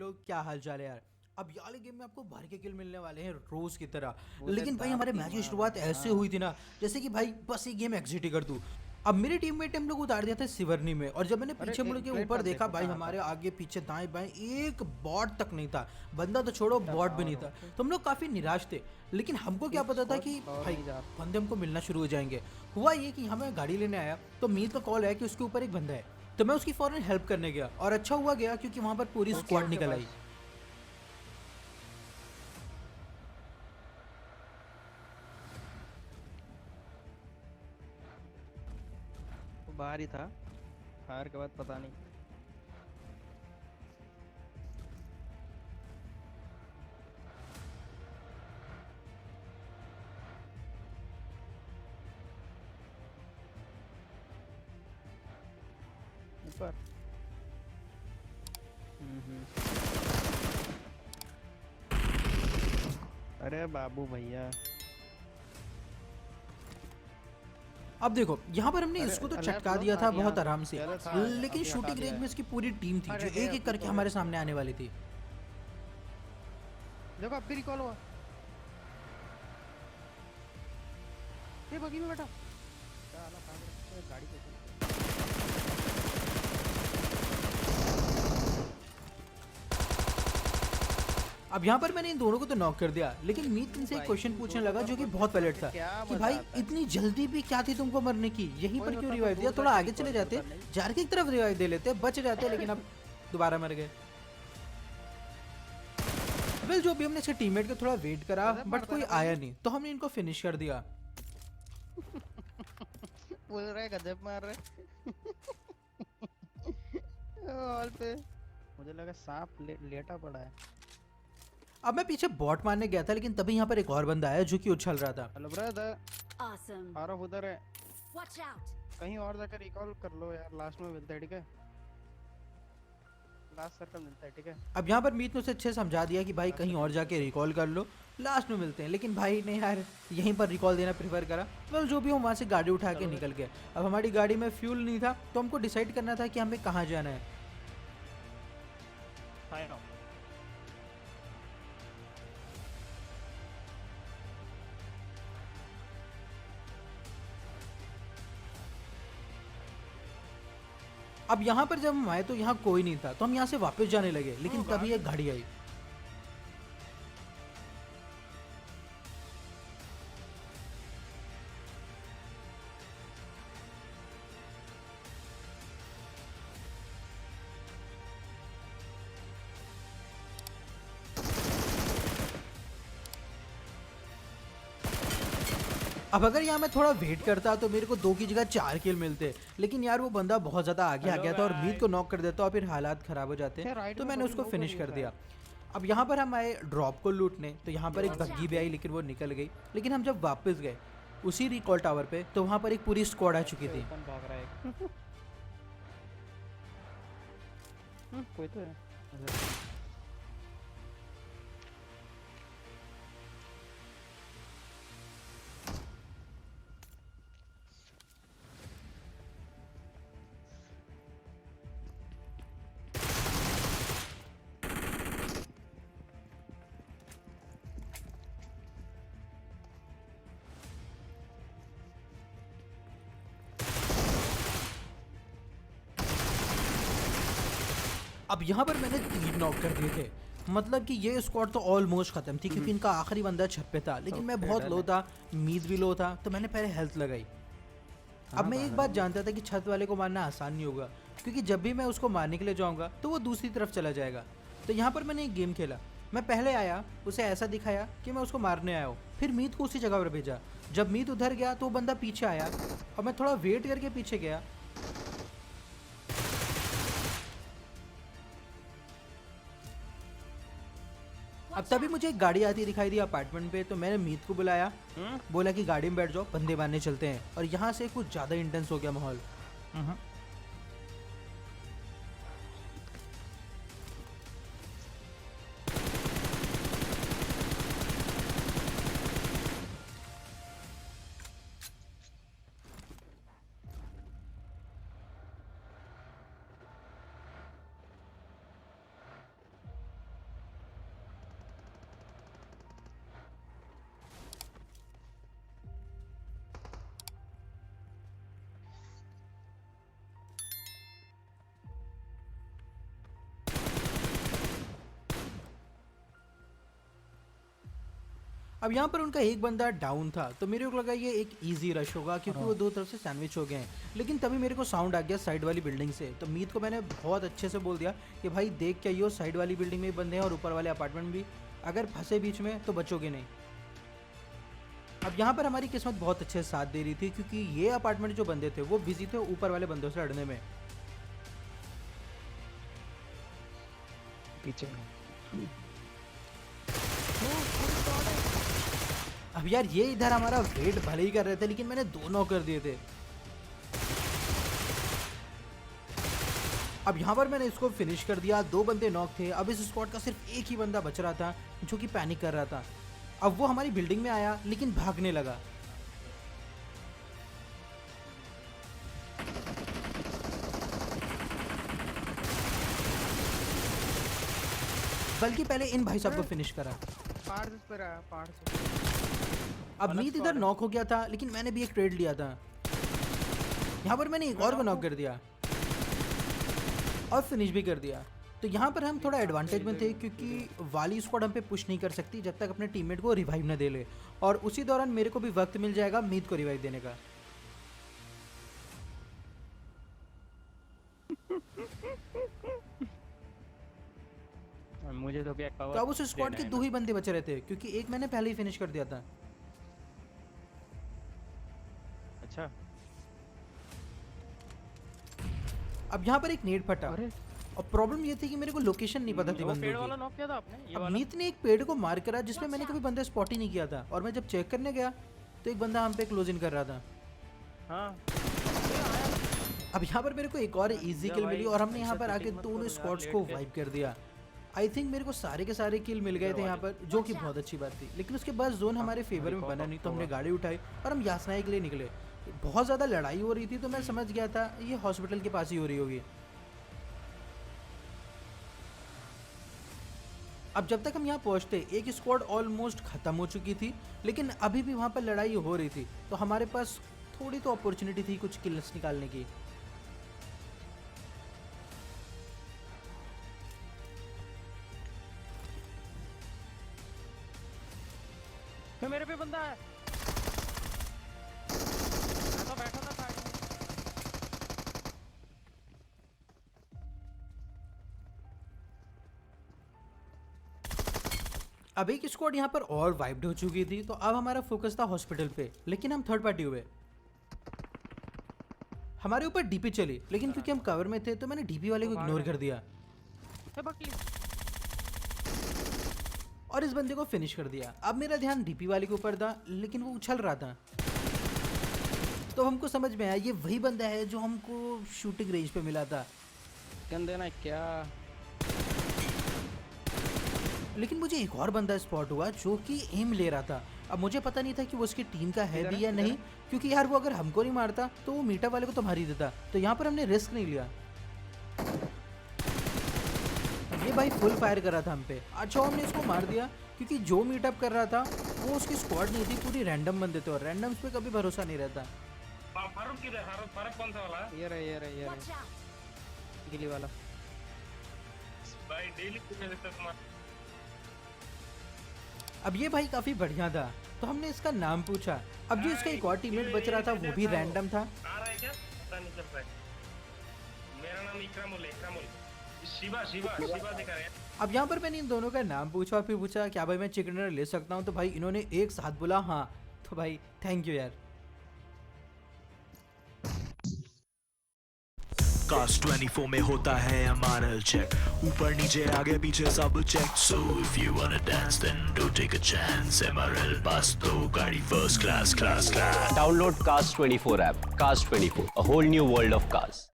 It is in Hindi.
लोग, क्या हाल चाल है यार। अब ये वाले गेम में आपको भर के किल मिलने वाले हैं रोज की तरह। पूरे लेकिन भाई दाब हमारे की मैच की मार शुरुआत ऐसे हाँ। हुई थी ना, जैसे कि भाई बस ये गेम एग्जिट ही कर दूं। अब मेरी टीममेट हम लोग उतार दिया था सिवरनी में, और जब मैंने अरे पीछे मुड़ एक के प्लेट ऊपर पर देखा देखो भाई कहाँ हमारे था। आगे पीछे दाएं बाएं एक बॉट तक नहीं था। बंदा तो छोड़ो, इतना बॉट भी नहीं पावर था। हो तो तो हम लोग काफी निराश थे। लेकिन हमको क्या एक पता था स्क्वाड कि पावर भाई में जा। बंदे हमको मिलना शुरू हो जाएंगे। हुआ ये कि हमें गाड़ी लेने आया तो मीत का कॉल है कि उसके ऊपर एक बंदा है। तो मैं उसकी फौरन हेल्प करने गया, और अच्छा हुआ गया क्योंकि वहां पर पूरी ओके स्क्वाड ओके निकल आई। बस। वो बाहर ही था। फायर के बाद पता नहीं। ऊपर। हम्म। अरे बाबू भैया। अब देखो यहाँ पर हमने अरे इसको तो लेफ्ट चटका लो दिया था बहुत यहाँ। आराम से। पहले था। लेकिन अभी हटा शूटिंग दिया रेंज में है। इसकी पूरी टीम थी जो अरे है एक एक अभी करके तो हमारे है। सामने आने वाली थी। देखो अब भी रिकॉल हुआ। ये बगी में बैठा। साला पागल है, गाड़ी पे चल। अब यहाँ पर मैंने इन दोनों को तो नॉक कर दिया, लेकिन मीत क्यों इनसे एक भाई क्वेश्चन क्यों पूछने दोनों लगा पर जो कि वन बहुत टैप वैलिड करके था क्या कि मजा भाई आता है। इतनी जल्दी भी क्या थी तुमको मरने की, यहीं वही पर क्यों होता तो रिवाइव दिया, दूर थोड़ा जाके आगे चले रिकॉल जाते, करता नहीं। जार की तरफ रिवाइव दे लेते, बच जाते, लेकिन अब दोबारा मर गए। वेल जो भी हमने इसके टीममेट का थोड़ा वेट करा गजब बट मारता है कोई ना आया बगी। नहीं, तो हमने इनको फिनिश कर दिया। बोल रहा है गजब मार रहे। ऑल पे। मुझे लगा सांप लेटा पड़ा है। अब मैं पीछे बॉट मारने गया था, लेकिन तभी यहाँ पर एक और बंदा आया जो कि उछल रहा था। Hello brother. Awesome. आरफ उधर है। Watch out. कहीं और जाकर रिकॉल कर लो यार, लास्ट में मिलता है ठीक है। लास्ट सर्कल मिलता है ठीक है। अब यहाँ पर मीत ने उसे अच्छे से समझा दिया कि भाई लास्ट कहीं सर्कल और मिलता है जाके चल। रिकॉल कर लो, लास्ट में मिलते हैं, लेकिन भाई ने यार यहीं पर रिकॉल देना प्रेफर करा। वेल जो भी हो, वहाँ से गाड़ी उठा के चलो निकल गए। अब हमारी गाड़ी में फ्यूल नहीं था, तो हमको डिसाइड करना था कि हमें कहाँ जाना है। फाइन आओ। अब यहाँ पर जब हम आए तो यहाँ कोई नहीं था, तो हम यहाँ से वापस जाने लगे, लेकिन तभी एक गाड़ी आई। अब अगर यहाँ मैं थोड़ा वेट करता तो मेरे को 2 की जगह 4 किल मिलते, लेकिन यार वो बंदा बहुत ज़्यादा आगे आ हेलो गया था और मीत को गाइस। नॉक कर देता और फिर हालात ख़राब हो जाते, यार राइट तो में मैंने बगी उसको लो कर फिनिश रही है कर दिया। शायद। अब यहाँ पर हम आए ड्रॉप को लूटने, तो यहाँ पर एक ये बग्गी भी आई, लेकिन वो निकल गई। लेकिन हम जब वापस गए उसी रिकॉल टावर पे, तो वहाँ पर एक पूरी स्क्वाड आ चुकी से थी। ओपन भाग रहा है एक। कोई तो है। अब यहाँ पर मैंने 3 नॉक कर दिए थे, मतलब कि ये स्क्वाड तो ऑलमोस्ट खत्म थी क्योंकि इनका आखिरी बंदा छत पे था, लेकिन मैं ओके बहुत डन लो है। था, मीत भी लो था, तो मैंने पहले हेल्थ लगाई। अब कहाँ मैं भाग एक रहा बात है ये? जानता था कि छत वाले को मारना आसान नहीं होगा, क्योंकि जब भी मैं उसको मारने के लिए जाऊंगा तो वो दूसरी तरफ चला जाएगा। तो यहाँ पर मैंने एक गेम खेला। मैं पहले आया, उसे ऐसा दिखाया कि मैं उसको मारने आया हूँ, फिर मीत को उसी जगह पर भेजा। जब मीत उधर गया तो वो बंदा पीछे आया, और मैं थोड़ा वेट करके पीछे गया। अब Watch तभी out. मुझे एक गाड़ी आती दिखाई दी अपार्टमेंट पे, तो मैंने मीत को बुलाया, हम्म। बोला कि गाड़ी में बैठ जाओ, बंदे मारने चलते हैं। और यहाँ से कुछ ज़्यादा इंटेंस हो गया माहौल। हम्म। अब यहाँ पर उनका एक बंदा डाउन था, तो मेरे को लगा ये एक इजी रश होगा क्योंकि वो दो तरफ से सैंडविच हो गए हैं। लेकिन तभी मेरे को साउंड आ गया साइड वाली बिल्डिंग से, तो मीत को मैंने बहुत अच्छे से बोल दिया कि भाई देख के आइयो, साइड वाली बिल्डिंग में भी बंदे हैं और ऊपर वाले अपार्टमेंट भी, अगर फंसे बीच में तो बचोगे नहीं। अब यहाँ पर हमारी किस्मत बहुत अच्छे से साथ दे रही थी क्योंकि ये अपार्टमेंट जो बंदे थे वो बिजी थे ऊपर वाले बंदों से लड़ने में। पीछे अब यार ये इधर हमारा वेट भले ही कर रहे थे, लेकिन मैंने 2 नॉक कर दिए थे। अब यहाँ पर मैंने इसको फिनिश कर दिया, 2 बंदे नॉक थे। अब इस स्क्वाड का सिर्फ एक ही बंदा बच रहा था जो कि पैनिक कर रहा था। अब वो हमारी बिल्डिंग में आया लेकिन भागने लगा। बल्कि पहले इन भाई साहब को फिनिश करा। पहाड़ से पर आया, पहाड़ से। अब अलग मीत इधर squad है। नॉक हो गया था, लेकिन मैंने भी एक ट्रेड लिया था। यहाँ पर मैंने एक और को नॉक कर दिया और फिनिश भी कर दिया। तो यहाँ पर हम थोड़ा एडवांटेज में थे क्योंकि वाली स्क्वाड हम पे पुश नहीं कर सकती जब तक अपने टीममेट को रिवाइव न दे ले, और उसी दौरान मेरे को भी वक्त मिल जाएगा मीत को रिवाइव देने का। मुझे तो क्या तो अब उस स्क्वाड के 2 ही बंदे बचे रहे थे क्योंकि एक मैंने पहले ही फिनिश कर दिया था। अच्छा। अब यहाँ पर एक नेट फटा अरे और प्रॉब्लम ये थी कि मेरे को लोकेशन नहीं पता थी वो पेड़ वाला बंदों नॉक किया था आपने, ये की। अब वाला? मीत ने एक पेड़ को मार करा जिसमें मैंने कभी बंदा स्पॉट ही नहीं किया था, और मैं जब चेक करने गया तो एक बंदा हम पे क्लोज इन कर रहा था। हाँ अब यहाँ पर मेरे को एक और इजी किल मिली और हमने यहाँ पर आके दोनों स्क्वाड्स को वाइप कर दिया। आई थिंक मेरे को सारे के सारे किल मिल गए थे यहाँ पर, जो कि बहुत अच्छी बात थी। लेकिन उसके बाद जोन हमारे फेवर में बना नहीं, तो हमने गाड़ी उठाई और हम यासनाई के लिए निकले। बहुत ज़्यादा लड़ाई हो रही थी तो मैं समझ गया था ये हॉस्पिटल के पास ही हो रही होगी। अब जब तक हम यहाँ पहुँचते एक स्क्वाड ऑलमोस्ट ख़त्म हो चुकी थी, लेकिन अभी भी वहाँ पर लड़ाई हो रही थी, तो हमारे पास थोड़ी तो अपॉर्चुनिटी थी कुछ किल्स निकालने की। मेरे पे बंदा है। मैं तो बैठा था साइड में। अब एक स्क्वाड यहाँ पर और वाइप्ड हो चुकी थी, तो अब हमारा फोकस था हॉस्पिटल पे, लेकिन हम थर्ड पार्टी हुए। हमारे ऊपर डीपी चली, लेकिन क्योंकि हम कवर में थे तो मैंने डीपी वाले को इग्नोर कर दिया ए, बकली। और इस बंदे को फिनिश कर दिया। अब मेरा ध्यान डीपी वाले के ऊपर था, लेकिन वो उछल रहा था। तो हमको समझ में आया ये वही बंदा है जो हमको शूटिंग रेंज पे मिला था। गन देना क्या? लेकिन मुझे एक और बंदा स्पॉट हुआ जो कि एम ले रहा था। अब मुझे पता नहीं था कि वो उसकी टीम का है भी या नहीं, क्योंकि यार वो अगर हमको नहीं मारता तो वो मीटअप वाले को तो मार ही देता। तो यहाँ पर हमने रिस्क नहीं लिया। ये भाई फुल फायर कर रहा था हम पे। अच्छा हमने इसको मार दिया क्योंकि जो मीटअप कर रहा था वो उसकी स्क्वाड नहीं थी, पूरी रैंडम बंदे थे और रैंडम्स पे कभी भरोसा नहीं रहता। फारूक किधर? फारूक कौन सा वाला? ये रहे Watch out! गिली वाला। भाई डेली कितने देते हो तुम्हारा? अब ये भाई काफी बढ़िया था, तो हमने इसका नाम पूछा। अब जो इसका एक और टीममेट बच रहा था वो भी रैंडम था। आ रहा है क्या? पता नहीं चल रहा है। मेरा नाम इकरामुल है, इकरामुल। शिवा दिखा रहे हैं। अब यहाँ पर मैंने इन दोनों का नाम पूछा और फिर पूछा क्या भाई मैं चिकन डिनर ले सकता हूँ, तो भाई इन्होंने एक साथ बोला हाँ। तो भाई थैंक यू यार। कास्ट 24 में होता है हमारा चेक, ऊपर नीचे आगे पीछे सब check. So if you wanna dance then do take a chance, MRL पास तो गाड़ी first class. Download Cast 24 app. Cast 24, a whole new world of cars.